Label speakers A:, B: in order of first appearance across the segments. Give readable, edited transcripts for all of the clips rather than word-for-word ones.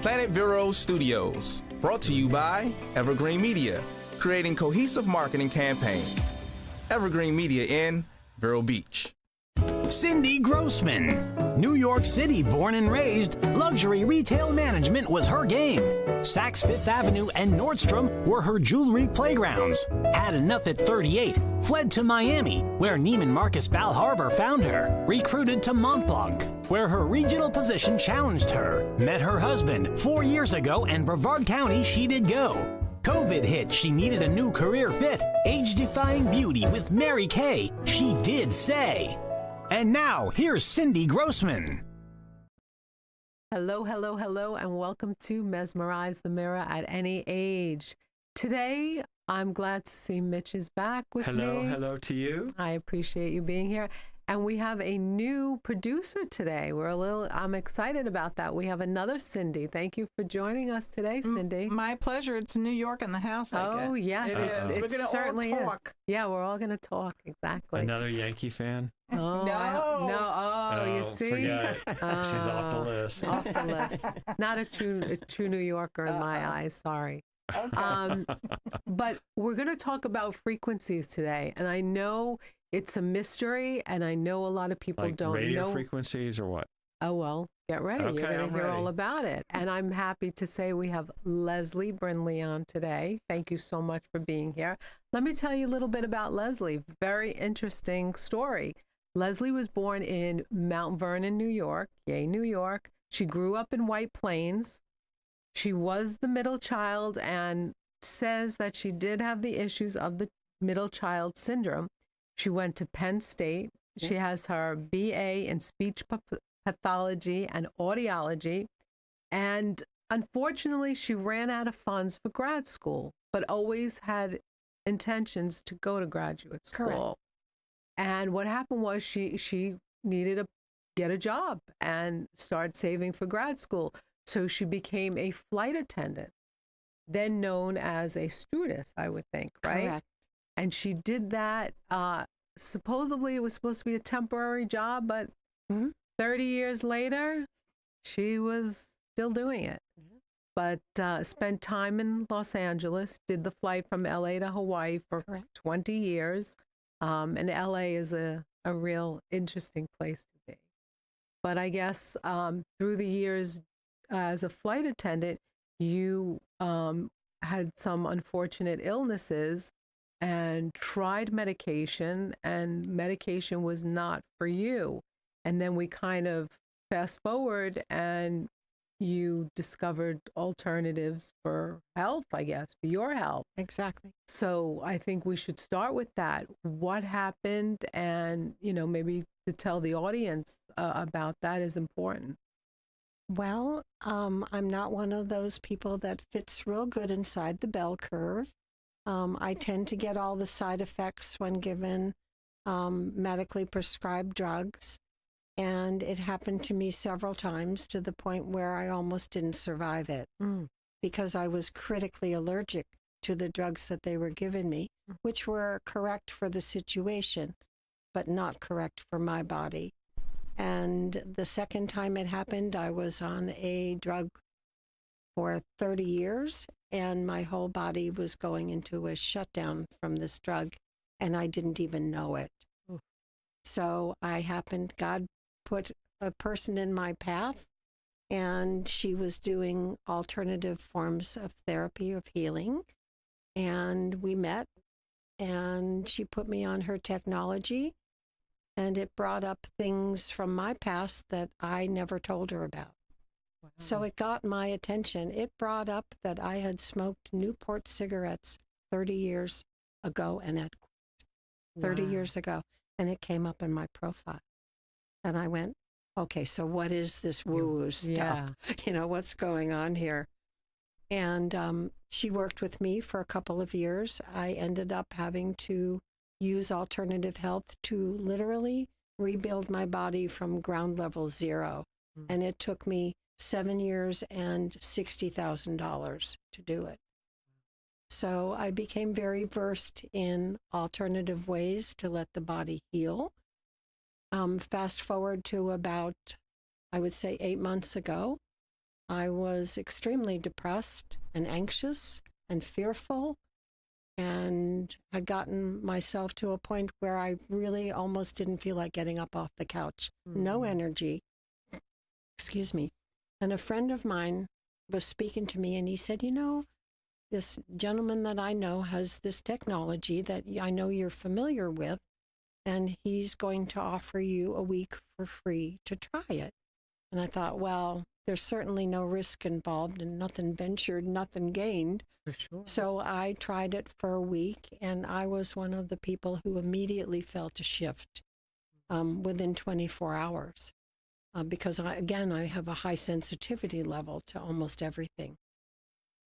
A: Planet Vero Studios, brought to you by Evergreen Media, creating cohesive marketing campaigns. Evergreen Media in Vero Beach.
B: Cindy Grossman. New York City born and raised, luxury retail management was her game. Saks Fifth Avenue and Nordstrom were her jewelry playgrounds. Had enough at 38, fled to Miami, where Neiman Marcus Bal Harbour found her. Recruited to Mont Blanc, where her regional position challenged her. Met her husband 4 years ago, and Brevard County she did go. COVID hit, she needed a new career fit. Age-defying beauty with Mary Kay, she did say. And now, here's Cindy Grossman.
C: Hello, hello, hello, and welcome to Mesmerize the Mirror at Any Age. Today, I'm glad to see Mitch is back with me.
D: Hello to you.
C: I appreciate you being here. And we have a new producer today. I'm excited about that. We have another Cindy. Thank you for joining us today, Cindy.
E: My pleasure. It's New York in the house.
C: Oh, yes.
E: It is. We're going to
C: certainly
E: all talk.
C: Is. Yeah, we're all going to talk. Exactly.
D: Another Yankee fan?
C: Oh,
E: No.
C: Oh, you see?
D: Forget it. She's off the list.
C: Off the list. Not a true New Yorker in my eyes. Sorry.
E: Okay.
C: But we're going to talk about frequencies today. And I know it's a mystery, and I know a lot of people
D: Like
C: don't
D: radio
C: know.
D: Frequencies or what?
C: Oh, well, get ready.
D: Okay,
C: You're going
D: I'm
C: to hear
D: ready.
C: all about it. And I'm happy to say we have Lesley Brindley on today. Thank you so much for being here. Let me tell you a little bit about Lesley. Very interesting story. Lesley was born in Mount Vernon, New York. Yay, New York. She grew up in White Plains. She was the middle child and says that she did have the issues of the middle child syndrome. She went to Penn State. She has her BA in speech pathology and audiology. And unfortunately, she ran out of funds for grad school, but always had intentions to go to graduate school.
E: Correct.
C: And what happened was she needed to get a job and start saving for grad school. So she became a flight attendant, then known as a stewardess, I would think, right?
E: Correct.
C: And she did that. Supposedly, it was supposed to be a temporary job, but 30 years later, she was still doing it. But spent time in Los Angeles, did the flight from LA to Hawaii for 20 years. And LA is a real interesting place to be. But I guess through the years as a flight attendant, you had some unfortunate illnesses and tried medication, and medication was not for you. And then we kind of fast forward, and you discovered alternatives for health, I guess, for your health.
E: Exactly.
C: So I think we should start with that. What happened? And, maybe to tell the audience about that is important.
F: Well, I'm not one of those people that fits real good inside the bell curve. I tend to get all the side effects when given medically prescribed drugs. And it happened to me several times to the point where I almost didn't survive it because I was critically allergic to the drugs that they were giving me, which were correct for the situation, but not correct for my body. And the second time it happened, I was on a drug for 30 years, and my whole body was going into a shutdown from this drug, and I didn't even know it. So God put a person in my path, and she was doing alternative forms of therapy, of healing, and we met, and she put me on her technology, and it brought up things from my past that I never told her about. Wow. So it got my attention. It brought up that I had smoked Newport cigarettes 30 years ago and had quit 30 years ago, and it came up in my profile. And I went, okay, so what is this woo-woo stuff?
C: Yeah.
F: What's going on here? And she worked with me for a couple of years. I ended up having to use alternative health to literally rebuild my body from ground level zero. And it took me 7 years and $60,000 to do it. So I became very versed in alternative ways to let the body heal. Fast forward to about, I would say 8 months ago, I was extremely depressed and anxious and fearful, and had gotten myself to a point where I really almost didn't feel like getting up off the couch. No energy. Excuse me. And a friend of mine was speaking to me, and he said, you know, this gentleman that I know has this technology that I know you're familiar with, and he's going to offer you a week for free to try it. And I thought, well, there's certainly no risk involved, and nothing ventured, nothing gained.
C: For sure.
F: So I tried it for a week, and I was one of the people who immediately felt a shift within 24 hours. Because, I have a high sensitivity level to almost everything.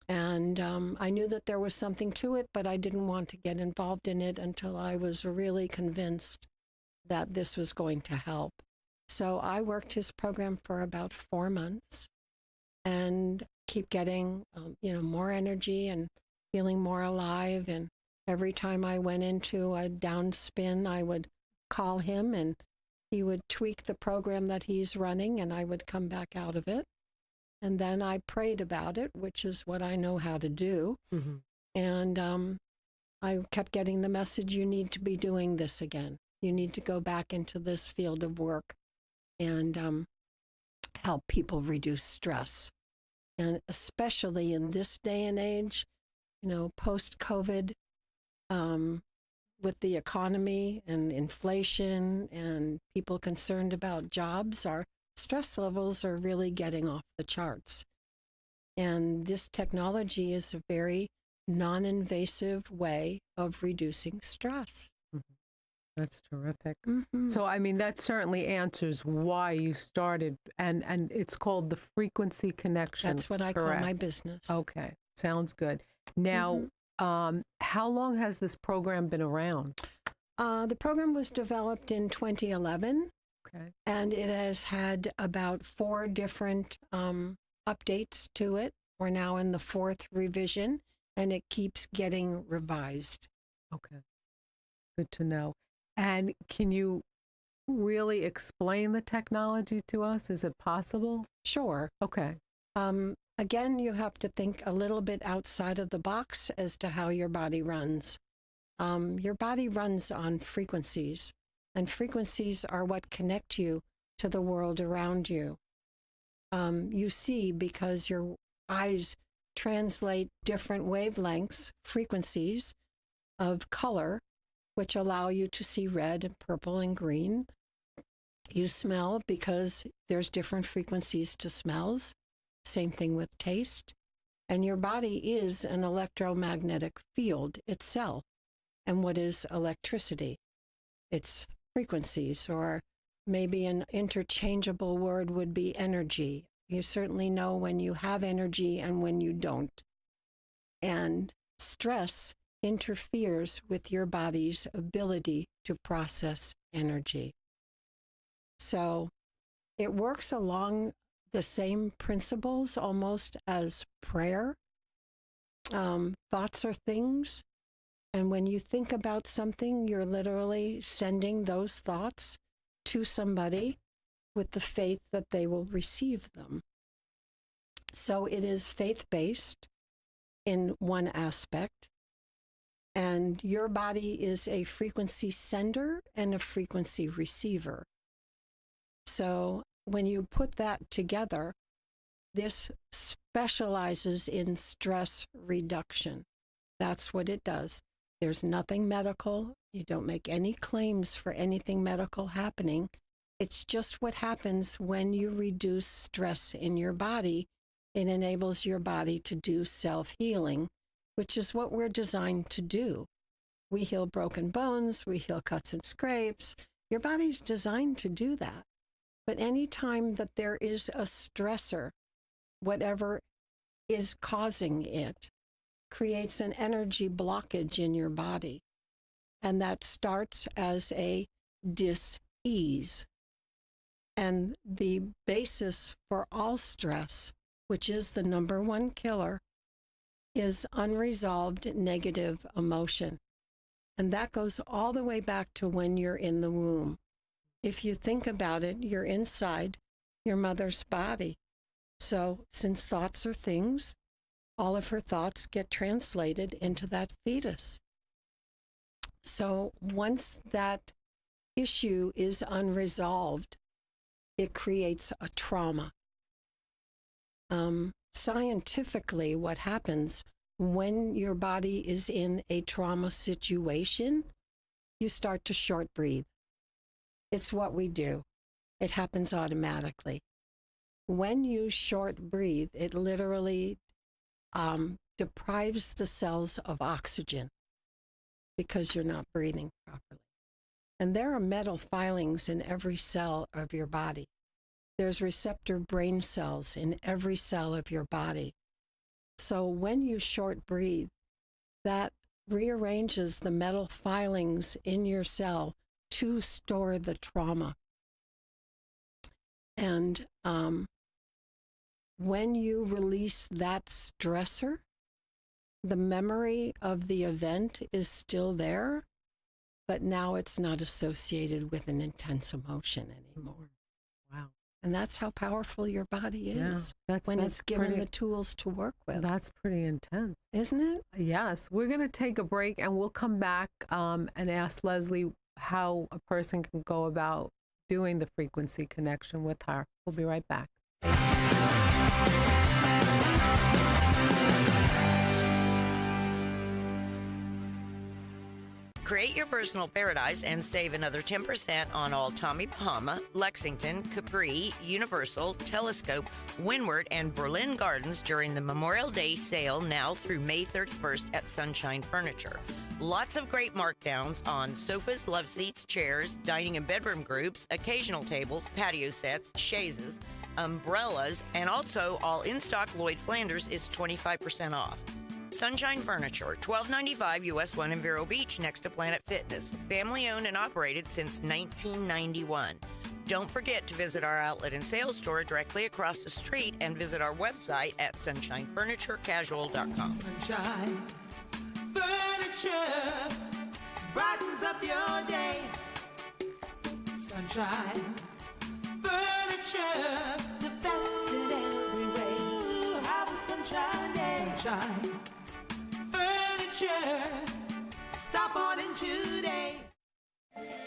F: And I knew that there was something to it, but I didn't want to get involved in it until I was really convinced that this was going to help. So I worked his program for about 4 months and keep getting, more energy and feeling more alive. And every time I went into a downspin, I would call him and he would tweak the program that he's running, and I would come back out of it. And then I prayed about it, which is what I know how to do.
C: Mm-hmm.
F: And I kept getting the message, you need to be doing this again. You need to go back into this field of work and help people reduce stress. And especially in this day and age, post-COVID, with the economy and inflation and people concerned about jobs, our stress levels are really getting off the charts. And this technology is a very non-invasive way of reducing stress.
C: That's terrific.
F: Mm-hmm.
C: So, I mean, that certainly answers why you started, and it's called the frequency connection.
F: That's what I
C: correct?
F: call my business.
C: Okay, sounds good. Now, how long has this program been around?
F: The program was developed in 2011.
C: Okay.
F: And it has had about 4 different updates to it. We're now in the 4th revision, and it keeps getting revised.
C: Okay. Good to know. And can you really explain the technology to us? Is it possible?
F: Sure.
C: Okay.
F: Again, you have to think a little bit outside of the box as to how your body runs. Your body runs on frequencies. And frequencies are what connect you to the world around you. You see because your eyes translate different wavelengths, frequencies of color, which allow you to see red and purple and green. You smell because there's different frequencies to smells. Same thing with taste. And your body is an electromagnetic field itself. And what is electricity? It's frequencies, or maybe an interchangeable word would be energy. You certainly know when you have energy and when you don't. And stress interferes with your body's ability to process energy. So it works along the same principles almost as prayer. Thoughts are things. And when you think about something, you're literally sending those thoughts to somebody with the faith that they will receive them. So it is faith-based in one aspect, and your body is a frequency sender and a frequency receiver. So when you put that together, this specializes in stress reduction. That's what it does. There's nothing medical. You don't make any claims for anything medical happening. It's just what happens when you reduce stress in your body. It enables your body to do self-healing, which is what we're designed to do. We heal broken bones, we heal cuts and scrapes. Your body's designed to do that. But any time that there is a stressor, whatever is causing it, creates an energy blockage in your body. And that starts as a dis-ease. And the basis for all stress, which is the number one killer, is unresolved negative emotion. And that goes all the way back to when you're in the womb. If you think about it, you're inside your mother's body. So, since thoughts are things, all of her thoughts get translated into that fetus. So, once that issue is unresolved, it creates a trauma. Scientifically, what happens when your body is in a trauma situation, you start to short breathe. It's what we do. It happens automatically. When you short breathe, it literally deprives the cells of oxygen because you're not breathing properly. And there are metal filings in every cell of your body. There's receptor brain cells in every cell of your body. So when you short breathe, that rearranges the metal filings in your cell to store the trauma. And when you release that stressor, the memory of the event is still there, but now it's not associated with an intense emotion anymore.
C: Wow.
F: And that's how powerful your body is
C: that's
F: it's given
C: pretty,
F: the tools to work with.
C: That's pretty intense.
F: Isn't it?
C: Yes. We're going to take a break and we'll come back and ask Lesley how a person can go about doing the frequency connection with her. We'll be right back.
G: Create your personal paradise and save another 10% on all Tommy Bahama, Lexington, Capri, Universal, Telescope, Windward, and Berlin Gardens during the Memorial Day sale now through May 31st at Sunshine Furniture. Lots of great markdowns on sofas, love seats, chairs, dining and bedroom groups, occasional tables, patio sets, chaises, umbrellas, and also all in-stock Lloyd Flanders is 25% off. Sunshine Furniture, $12.95 US 1 in Vero Beach next to Planet Fitness. Family owned and operated since 1991. Don't forget to visit our outlet and sales store directly across the street and visit our website at sunshinefurniturecasual.com.
H: Sunshine Furniture brightens up your day. Sunshine Furniture, the best in every way. Ooh, have a sunshine day. Sunshine Furniture, stop on in today.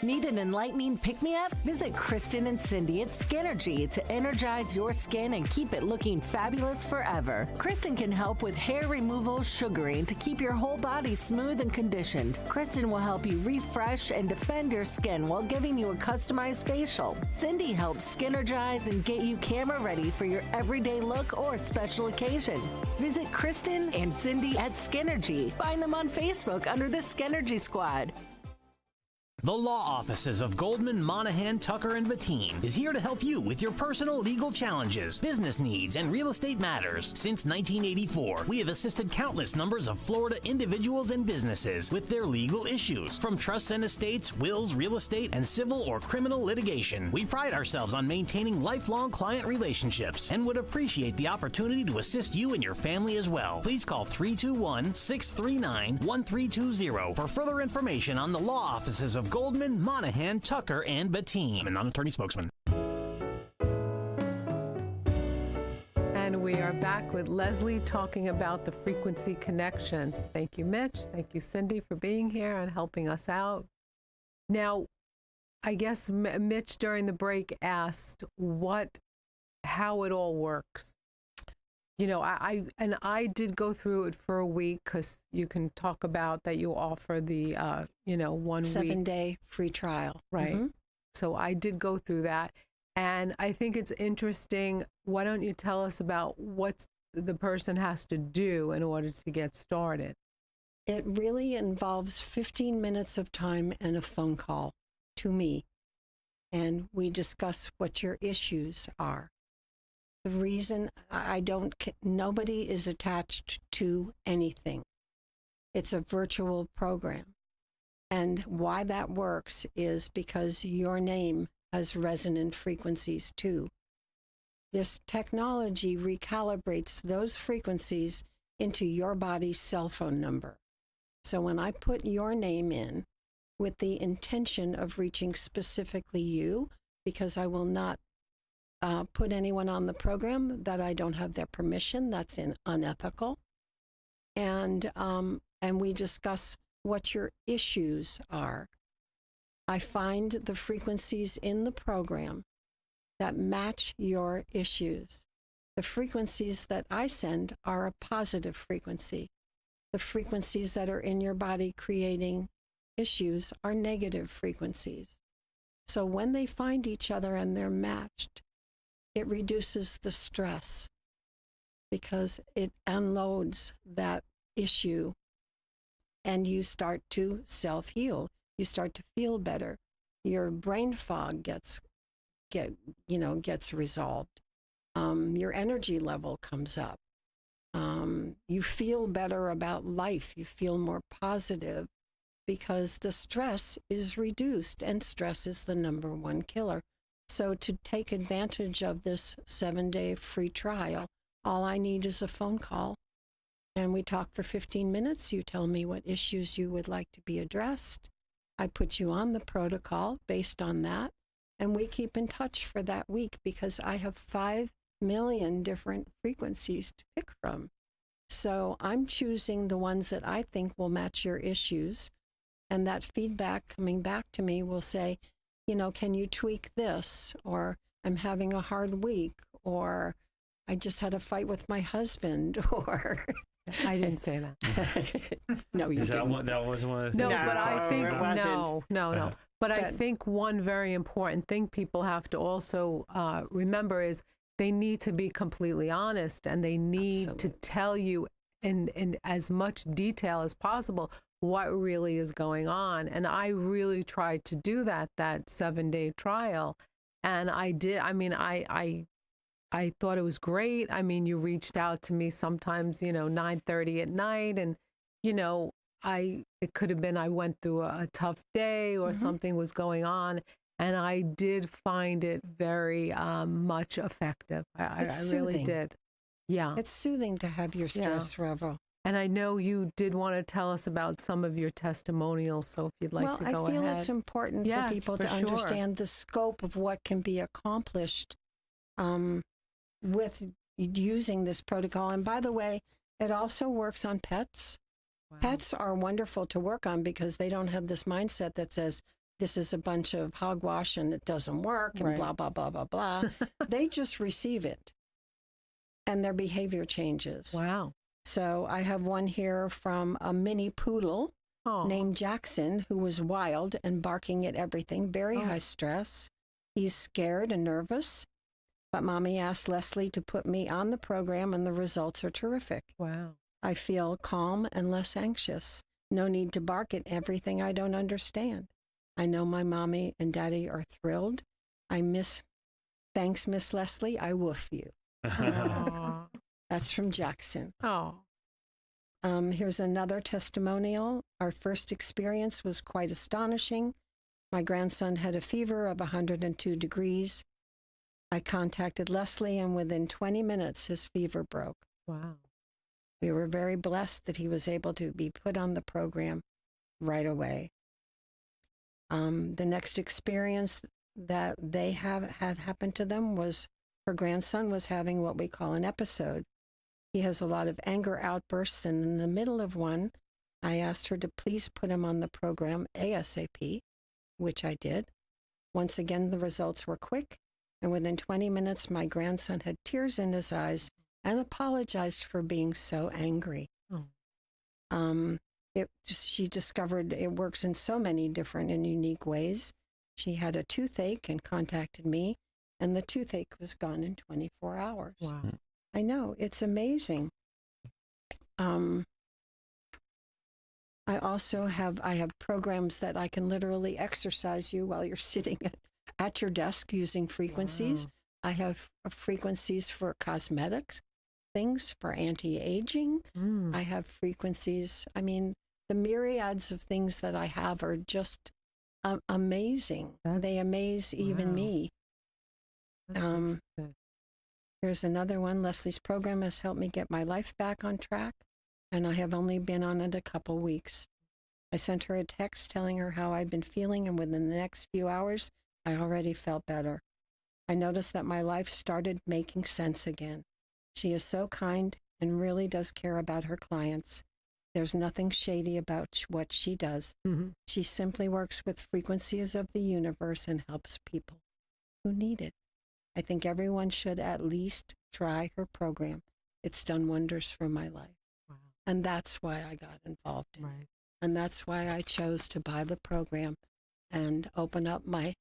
I: Need an enlightening pick-me-up? Visit Kristen and Cindy at Skinergy to energize your skin and keep it looking fabulous forever. Kristen can help with hair removal, sugaring to keep your whole body smooth and conditioned. Kristen will help you refresh and defend your skin while giving you a customized facial. Cindy helps skinergize and get you camera ready for your everyday look or special occasion. Visit Kristen and Cindy at Skinergy. Find them on Facebook under the Skinergy Squad.
B: The law offices of Goldman, Monahan, Tucker, and Bettine is here to help you with your personal legal challenges, business needs, and real estate matters. Since 1984, we have assisted countless numbers of Florida individuals and businesses with their legal issues, from trusts and estates, wills, real estate, and civil or criminal litigation. We pride ourselves on maintaining lifelong client relationships and would appreciate the opportunity to assist you and your family as well. Please call 321-639-1320 for further information on the law offices of Goldman, Monahan, Tucker, and Bettine. I'm a non-attorney spokesman.
C: And we are back with Lesley talking about the frequency connection. Thank you, Mitch. Thank you, Cindy, for being here and helping us out. Now, I guess Mitch during the break asked how it all works. You know, I did go through it for a week because you can talk about that you offer the, 1 week
F: 7-day free trial.
C: Right.
F: Mm-hmm.
C: So I did go through that. And I think it's interesting. Why don't you tell us about what the person has to do in order to get started?
F: It really involves 15 minutes of time and a phone call to me. And we discuss what your issues are. The reason nobody is attached to anything. It's a virtual program. And why that works is because your name has resonant frequencies too. This technology recalibrates those frequencies into your body's cell phone number. So when I put your name in with the intention of reaching specifically you, because I will not put anyone on the program that I don't have their permission. That's unethical. And we discuss what your issues are. I find the frequencies in the program that match your issues. The frequencies that I send are a positive frequency. The frequencies that are in your body creating issues are negative frequencies. So when they find each other and they're matched, it reduces the stress because it unloads that issue and you start to self-heal. You start to feel better. Your brain fog gets resolved. Your energy level comes up. You feel better about life. You feel more positive because the stress is reduced, and stress is the number one killer. So to take advantage of this 7-day free trial, all I need is a phone call, and we talk for 15 minutes. You tell me what issues you would like to be addressed. I put you on the protocol based on that, and we keep in touch for that week because I have 5 million different frequencies to pick from. So I'm choosing the ones that I think will match your issues, and that feedback coming back to me will say, can you tweak this? Or I'm having a hard week, or I just had a fight with my husband, or...
C: I didn't say that.
F: No, you didn't.
D: That was one of the
C: No,
D: things.
C: but I think,
F: it wasn't.
C: no. But I think one very important thing people have to also remember is they need to be completely honest, and they need to tell you in as much detail as possible what really is going on. And I really tried to do that 7-day trial. And I did. I mean, I thought it was great. I mean, you reached out to me sometimes, 9:30 at night, and, it could have been I went through a tough day or something was going on. And I did find it very much effective. I really did. Yeah.
F: It's soothing to have your stress level.
C: And I know you did want to tell us about some of your testimonials, so if you'd like to go ahead.
F: Well, I feel it's important for people to understand the scope of what can be accomplished with using this protocol. And by the way, it also works on pets. Wow. Pets are wonderful to work on because they don't have this mindset that says, this is a bunch of hogwash and it doesn't work and blah, blah, blah, blah, blah. They just receive it and their behavior changes.
C: Wow.
F: So I have one here from a mini poodle named Jackson, who was wild and barking at everything, very high stress. He's scared and nervous, but Mommy asked Lesley to put me on the program, and the results are terrific.
C: Wow.
F: I feel calm and less anxious. No need to bark at everything I don't understand. I know my mommy and daddy are thrilled. Thanks, Miss Lesley. I woof you. That's from Jackson.
C: Oh.
F: Here's another testimonial. Our first experience was quite astonishing. My grandson had a fever of 102 degrees. I contacted Lesley, and within 20 minutes, his fever broke.
C: Wow.
F: We were very blessed that he was able to be put on the program right away. The next experience that they had happened to them was her grandson was having what we call an episode. He has a lot of anger outbursts, and in the middle of one, I asked her to please put him on the program ASAP, which I did. Once again, the results were quick, and within 20 minutes, my grandson had tears in his eyes and apologized for being so angry. Oh. She discovered it works in so many different and unique ways. She had a toothache and contacted me, and the toothache was gone in 24 hours.
C: Wow.
F: I know, it's amazing. I have programs that I can literally exercise you while you're sitting at your desk using frequencies. Wow. I have frequencies for cosmetics, things for anti-aging. I have frequencies. I mean, the myriads of things that I have are just amazing. They amaze even me. Here's another one. Lesley's program has helped me get my life back on track, and I have only been on it a couple weeks. I sent her a text telling her how I've been feeling, and within the next few hours, I already felt better. I noticed that my life started making sense again. She is so kind and really does care about her clients. There's nothing shady about what she does.
C: Mm-hmm.
F: She simply works with frequencies of the universe and helps people who need it. I think everyone should at least try her program. It's done wonders for my life.
C: Wow.
F: And that's why I got involved in it.
C: Right.
F: And that's why I chose to buy the program and open up my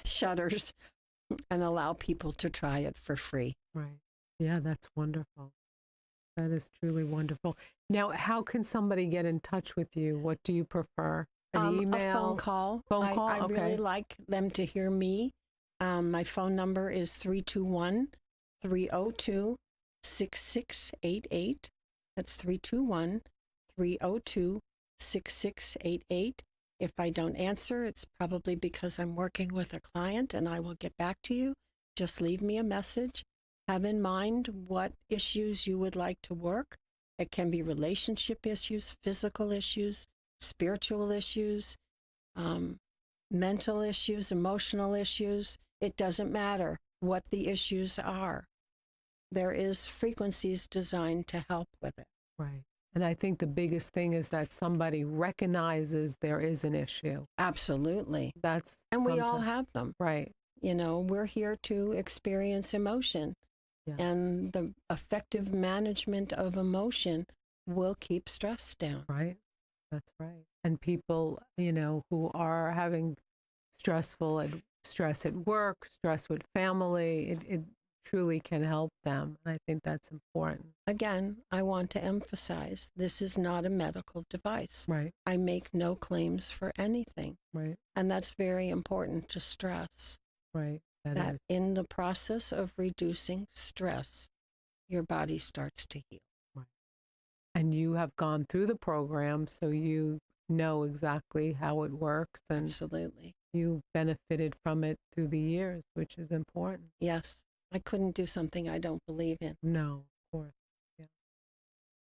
F: shutters and allow people to try it for free.
C: Right. Yeah, that's wonderful. That is truly wonderful. Now, how can somebody get in touch with you? What do you prefer? An email?
F: A phone call.
C: Phone call?
F: I
C: Okay.
F: really like them to hear me. My phone number is 321-302-6688. That's 321-302-6688. If I don't answer, it's probably because I'm working with a client and I will get back to you. Just leave me a message. Have in mind what issues you would like to work. It can be relationship issues, physical issues, spiritual issues, mental issues, emotional issues. It doesn't matter what the issues are. There is frequencies designed to help with it.
C: Right. And I think the biggest thing is that somebody recognizes there is an issue.
F: Absolutely.
C: That's
F: And we all
C: sometimes-
F: have them.
C: Right.
F: You know, we're here to experience emotion.
C: Yeah.
F: And the effective management of emotion will keep stress down.
C: Right. That's right. And people, who are having stress at work, stress with family, it truly can help them. And I think that's important.
F: Again, I want to emphasize this is not a medical device.
C: Right.
F: I make no claims for anything.
C: Right.
F: And that's very important to stress.
C: Right.
F: That
C: is.
F: in the process of reducing stress, your body starts to heal.
C: Right. And you have gone through the program, so you know exactly how it works, and
F: Absolutely.
C: you benefited from it through the years, which is important.
F: Yes. I couldn't do something I don't believe in.
C: No, of course. Yeah,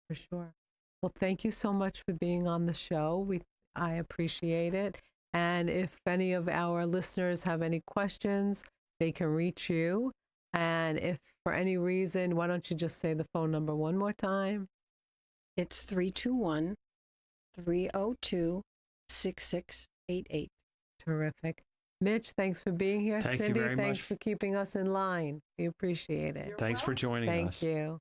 C: for sure. Well, thank you so much for being on the show. I appreciate it. And if any of our listeners have any questions, they can reach you. And if for any reason, why don't you just say the phone number one more time?
F: It's 321-302-6688.
C: Terrific. Mitch, thanks for being here.
D: Thank you
C: Cindy,
D: very
C: thanks
D: much.
C: for keeping us in line. We appreciate it.
D: Thanks for joining us.
C: Thank you.